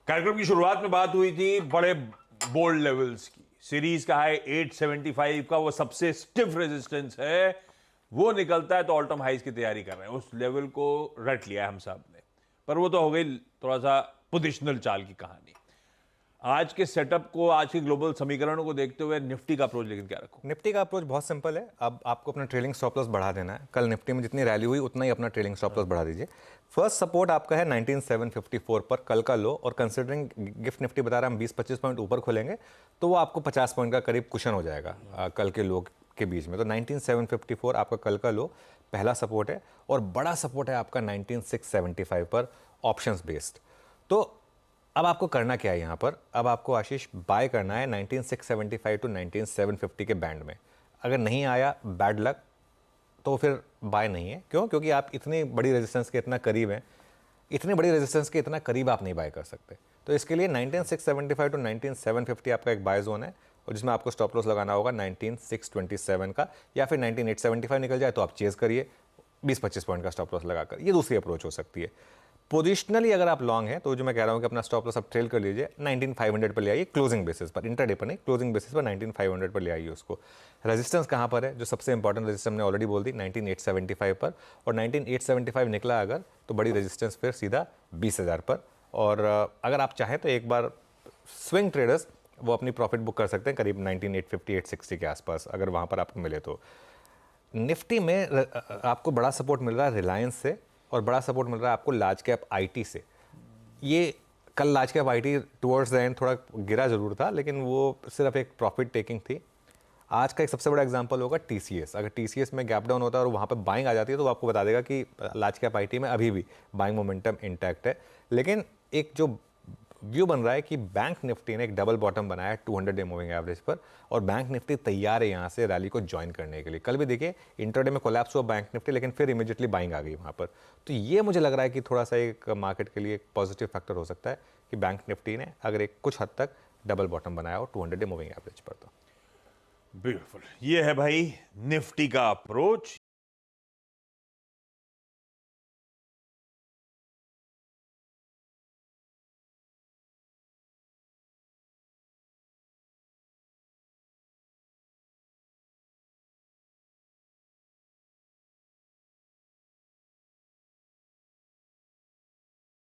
कार्यक्रम की शुरुआत में बात हुई थी बड़े बोल्ड लेवल्स की। सीरीज का हाई 875 का वो सबसे स्टिफ रेजिस्टेंस है, वो निकलता है तो ऑल टाइम हाइज की तैयारी कर रहे हैं। उस लेवल को रट लिया है हम सब ने, पर वो तो हो गई थोड़ा सा पोजिशनल चाल की कहानी। आज के सेटअप को, आज के ग्लोबल समीकरणों को देखते हुए निफ्टी का अप्रोच लेकिन क्या रखो? निफ्टी का अप्रोच बहुत सिंपल है। अब आपको अपना ट्रेलिंग स्टॉप लॉस बढ़ा देना है। कल निफ्टी में जितनी रैली हुई उतना ही अपना ट्रेलिंग स्टॉप लॉस बढ़ा दीजिए। फर्स्ट सपोर्ट आपका है 19754 पर, कल का लो, और कंसिडरिंग गिफ्ट निफ्टी बता रहा है हम 20-25 पॉइंट ऊपर खोलेंगे तो वो आपको 50 पॉइंट का करीब कुशन हो जाएगा कल के लो के बीच में। तो 19754 आपका कल का लो पहला सपोर्ट है, और बड़ा सपोर्ट है आपका 19675 पर ऑप्शंस बेस्ड। तो अब आपको करना क्या है यहाँ पर? अब आपको आशीष बाय करना है 19675 टू 19750 के बैंड में। अगर नहीं आया बैड लक, तो फिर बाय नहीं है। क्यों? क्योंकि आप इतनी बड़ी रेजिस्टेंस के इतना करीब हैं, इतनी बड़ी रेजिस्टेंस के इतना करीब आप नहीं बाय कर सकते। तो इसके लिए 19675 टू 19750 आपका एक बाय जोन है, और जिसमें आपको स्टॉप लॉस लगाना होगा 19627 का, या फिर 19875 निकल जाए तो आप चेज करिए 20-25 पॉइंट का स्टॉप लॉस लगाकर। ये दूसरी अप्रोच हो सकती है। पोजिशनली अगर आप लॉन्ग हैं तो जो मैं कह रहा हूं कि अपना स्टॉप लॉस आप ट्रेल कर लीजिए, 19500 पर ले आइए क्लोजिंग बेसिस पर, इंटरडे पर नहीं, क्लोजिंग बेसिस पर 19500 पर ले आइए उसको। रेजिस्टेंस कहां पर है? जो सबसे इंपॉर्टेंट रेजिस्टेंस हमने ऑलरेडी बोल दी 19875 पर, और 19875 निकला अगर तो बड़ी रेजिस्टेंस फिर सीधा 20000 पर। और अगर आप चाहें तो एक बार स्विंग ट्रेडर्स वो अपनी प्रॉफिट बुक कर सकते हैं करीब 19850-860 के आसपास, अगर वहां पर आपको मिले तो। निफ्टी में आपको बड़ा सपोर्ट मिल रहा है रिलायंस से, और बड़ा सपोर्ट मिल रहा है आपको लार्ज कैप आईटी से। ये कल large cap IT towards the end थोड़ा गिरा जरूर था, लेकिन वो सिर्फ एक प्रॉफिट टेकिंग थी। आज का एक सबसे बड़ा एग्जांपल होगा टीसीएस। अगर टीसीएस में गैप डाउन होता है और वहाँ पे बाइंग आ जाती है तो वो आपको बता देगा कि लार्ज कैप आईटी में अभी भी बाइंग मोमेंटम इंटैक्ट है। लेकिन एक जो व्यू बन रहा है कि बैंक निफ्टी ने एक डबल बॉटम बनाया है 200 डे मूविंग एवरेज पर, और बैंक निफ्टी तैयार है यहाँ से रैली को ज्वाइन करने के लिए। कल भी देखिए इंट्राडे में कोलैप्स हुआ बैंक निफ्टी, लेकिन फिर इमीडिएटली बाइंग आ गई वहाँ पर। तो ये मुझे लग रहा है कि थोड़ा सा एक मार्केट के लिए एक पॉजिटिव फैक्टर हो सकता है कि बैंक निफ्टी ने अगर एक कुछ हद तक डबल बॉटम बनाया हो 200 डे मूविंग एवरेज पर। तो ब्यूटीफुल, ये है भाई निफ्टी का अप्रोच।